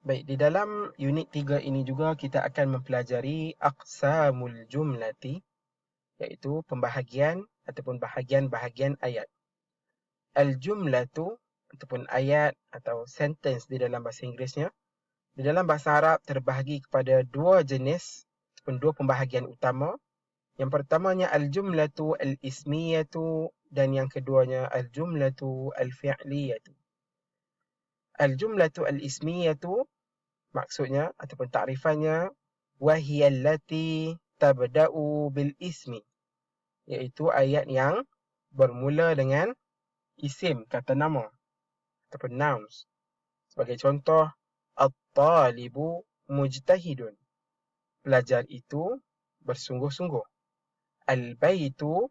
Baik, di dalam unit 3 ini juga kita akan mempelajari aqsamul jumlati, iaitu pembahagian ataupun bahagian-bahagian ayat. Al-jumlatu ataupun ayat atau sentence di dalam bahasa Inggerisnya, di dalam bahasa Arab terbahagi kepada dua jenis ataupun dua pembahagian utama. Yang pertamanya al-jumlatu al-ismiyatu dan yang keduanya al-jumlatu al-fi'liyatu. Al-jumlatu al-ismiyatu maksudnya ataupun takrifannya wahiyallati tabda'u bil ismi, iaitu ayat yang bermula dengan isim, kata nama ataupun nouns. Sebagai contoh, at-talibu mujtahidun, pelajar itu bersungguh-sungguh. Al-baitu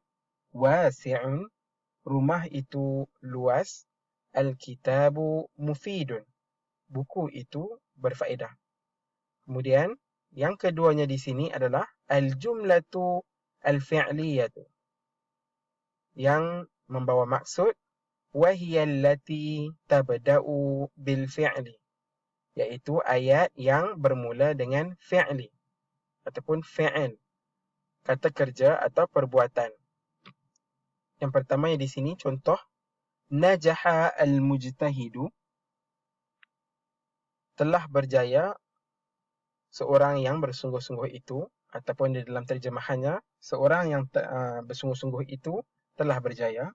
wasi'un, rumah itu luas. Al-kitabu mufidun, buku itu berfaedah. Kemudian yang keduanya di sini adalah al-jumlatu al-fi'liyatu, yang membawa maksud wahiyallati tabda'u bil fi'li, iaitu ayat yang bermula dengan fi'li ataupun fi'il, kata kerja atau perbuatan. Yang pertamanya di sini contoh, najaha al-mujtahidu, telah berjaya seorang yang bersungguh-sungguh itu, ataupun di dalam terjemahannya, seorang yang bersungguh-sungguh itu telah berjaya,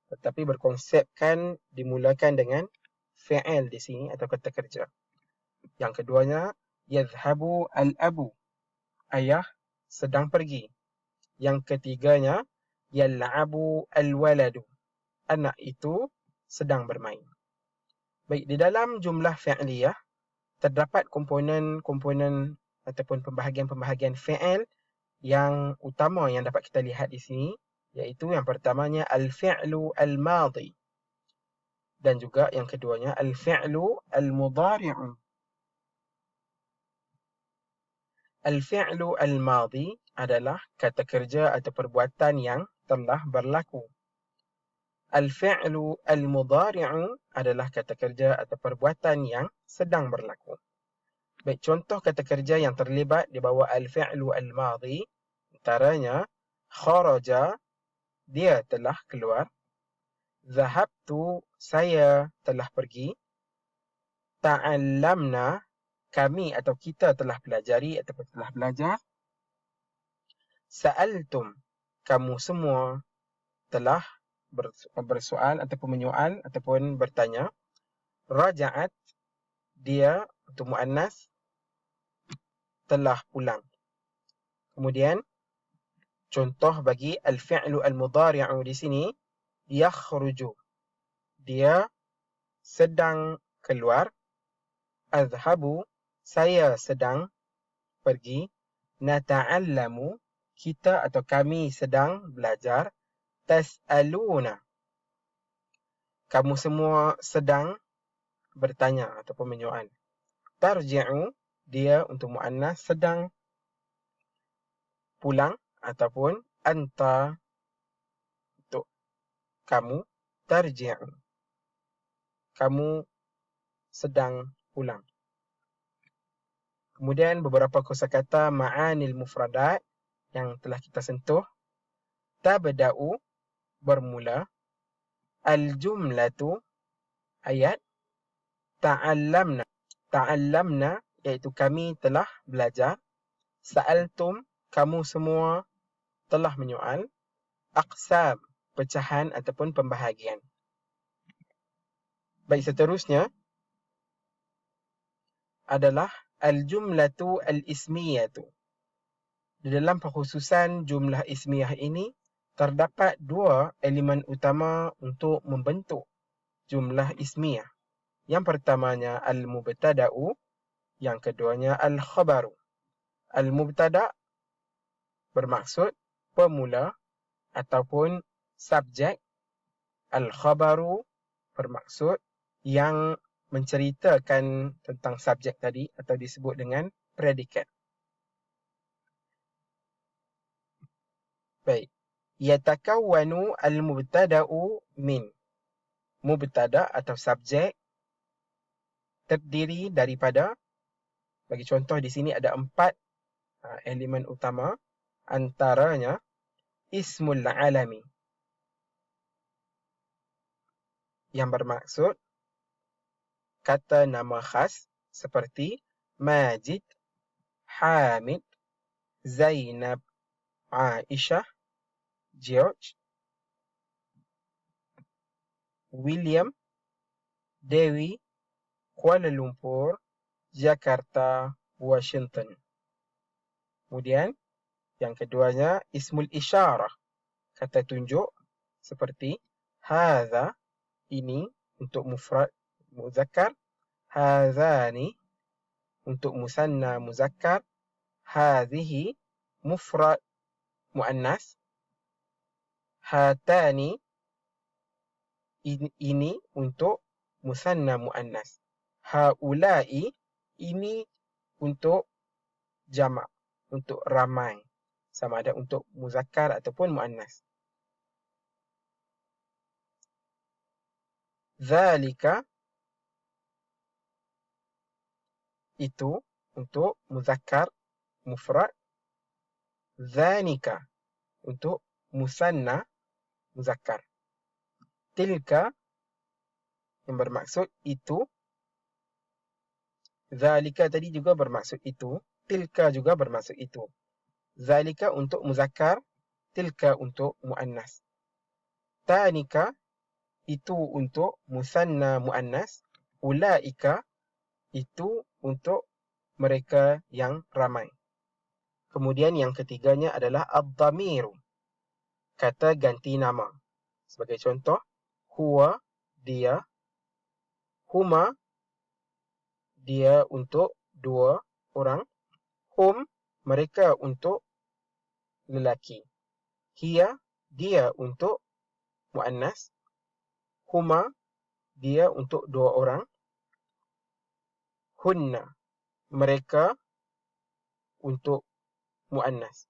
tetapi berkonsepkan dimulakan dengan fi'il di sini atau kata kerja. Yang keduanya, yadhhabu al-abu, ayah sedang pergi. Yang ketiganya, yal'abu al-waladu, anak itu sedang bermain. Baik, di dalam jumlah fi'liyah terdapat komponen-komponen ataupun pembahagian-pembahagian fi'il yang utama yang dapat kita lihat di sini, iaitu yang pertamanya al-fi'lu al-madhi dan juga yang keduanya al-fi'lu al-mudhari'u. Al-fi'lu al-madhi adalah kata kerja atau perbuatan yang telah berlaku. Al-fi'lu al-mudhari'u adalah kata kerja atau perbuatan yang sedang berlaku. Baik, contoh kata kerja yang terlibat di bawah al-fi'lu al-madhi, antaranya kharaja, dia telah keluar. Zahabtu, saya telah pergi. Ta'allamna, kami atau kita telah pelajari ataupun telah belajar. Sa'altum, kamu semua telah bersoal ataupun menyoal ataupun bertanya. Raja'at, dia untuk muannas telah pulang. Kemudian contoh bagi al-fi'lu al-mudhari'u di sini, yakhruju, dia sedang keluar. Azhabu, saya sedang pergi. Nata'allamu, kita atau kami sedang belajar. Tas'aluna, kamu semua sedang bertanya ataupun menyoal. Tarji'u, dia untuk muannas sedang pulang, ataupun anta untuk kamu. Tarji'u, kamu sedang pulang. Kemudian beberapa kosakata ma'anil mufradat yang telah kita sentuh. Tabda'u, bermula. Al-jumlatu, ayat. Ta'allamna, ta'allamna iaitu kami telah belajar. Sa'altum, kamu semua telah menyoal. Aqsam, pecahan ataupun pembahagian. Baik, seterusnya adalah al-jumlatu al-ismiyatu. Di dalam perkhususan jumlah ismiyah ini, terdapat dua elemen utama untuk membentuk jumlah ismiyah. Yang pertamanya al-mubtada'u, yang keduanya al-khabaru. Al-mubtada' bermaksud pemula ataupun subjek. Al-khabaru bermaksud yang menceritakan tentang subjek tadi atau disebut dengan predikat. Baik. Yatakawwanu al-mubtada'u min. Mubtada' atau subjek terdiri daripada Bagi contoh di sini ada 4 elemen utama, antaranya ismul alami yang bermaksud kata nama khas seperti Majid, Hamid, Zainab, Aisyah, George, William, Dewi, Kuala Lumpur, Jakarta, Washington. Kemudian yang keduanya ismul isyarah, kata tunjuk seperti hadza, ini untuk mufrad muzakkar, hadzani untuk musanna muzakkar, hadhihi mufrad muannas, hatani ini untuk musanna muannas, haulai ini untuk jamak, untuk ramai, sama ada untuk muzakkar ataupun muannas. Zalika itu untuk muzakkar mufrad, zanika untuk musanna muzakkar. Tilka yang bermaksud itu, zalika tadi juga bermaksud itu, tilka juga bermaksud itu. Zalika untuk muzakkar, tilka untuk muannas. Tanika itu untuk musanna muannas, ulaika itu untuk mereka yang ramai. Kemudian yang ketiganya adalah ad-dhamiru, kata ganti nama. Sebagai contoh, huwa dia, huma dia untuk 2 orang, hum mereka untuk lelaki, hiya dia untuk muannas, huma dia untuk 2 orang, hunna mereka untuk muannas,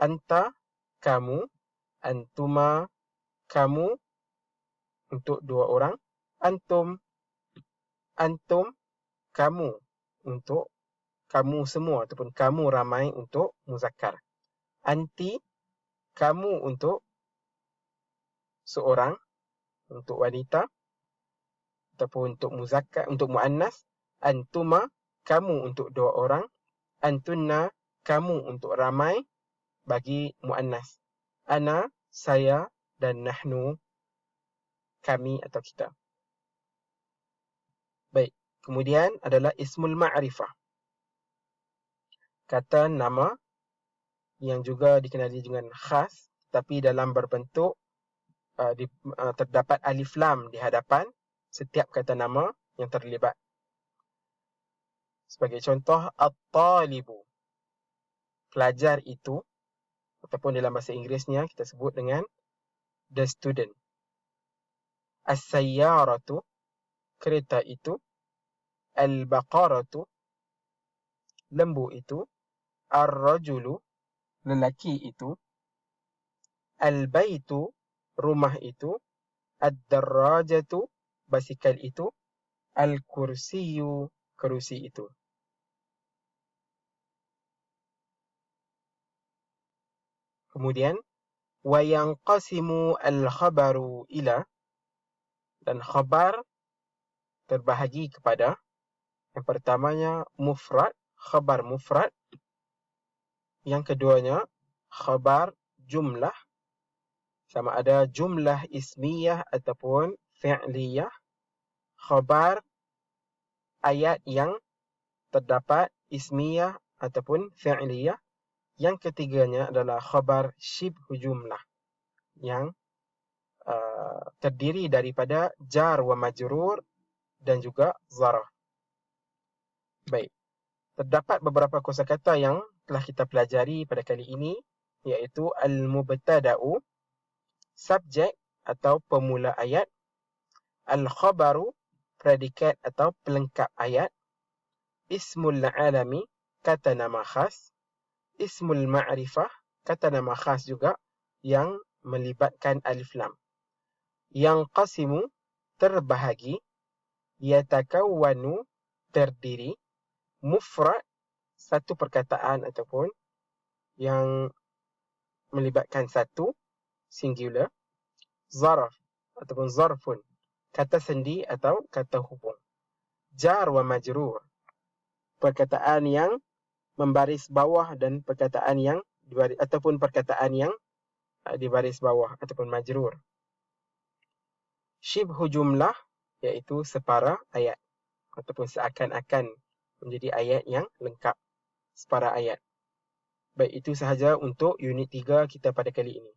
anta kamu, antuma kamu untuk 2 orang, antum kamu untuk kamu semua ataupun kamu ramai untuk muzakkar, anti kamu untuk seorang, untuk wanita ataupun untuk muzakkar, untuk muannas, antuma kamu untuk 2 orang, antunna kamu untuk ramai bagi muannas, ana saya dan nahnu kami atau kita. Baik, kemudian adalah ismul ma'rifah, kata nama yang juga dikenali dengan khas tapi dalam berbentuk terdapat alif lam di hadapan setiap kata nama yang terlibat. Sebagai contoh, at-talibu, pelajar itu, ataupun dalam bahasa Inggerisnya kita sebut dengan the student. As-sayyaratu, kereta itu. Al-baqaratu, lembu itu. Ar-rajulu, lelaki itu. Al-baitu, rumah itu. Ad-darrajatu, basikal itu. Al-kursiyu, kerusi itu. Kemudian, wa yanqasimu al-khabaru ila, dan khabar terbahagi kepada, yang pertamanya mufrad, khabar mufrad. Yang keduanya khabar jumlah, sama ada jumlah ismiyah ataupun fi'liyah. Khabar ayat yang terdapat ismiyah ataupun fi'liyah. Yang ketiganya adalah khabar syibhu jumlah, yang terdiri daripada jar wa majrur dan juga zarah. Baik, terdapat beberapa kosakata yang telah kita pelajari pada kali ini, iaitu al-mubtada'u, subjek atau pemula ayat, al-khabaru, predikat atau pelengkap ayat, ismul alami, kata nama khas, ismul ma'rifah, kata nama khas juga yang melibatkan alif lam. Yang qasimu, terbahagi, yatakawwanu, terdiri, mufrad, satu perkataan ataupun yang melibatkan satu, singular, zarf ataupun zarfun, kata sendi atau kata hubung. Jar wa majrur, perkataan yang membaris bawah dan perkataan yang dibaris, ataupun perkataan yang dibaris bawah ataupun majrur. Shibhu jumlah, iaitu separa ayat ataupun seakan-akan menjadi ayat yang lengkap, separa ayat. Baik, itu sahaja untuk unit 3 kita pada kali ini.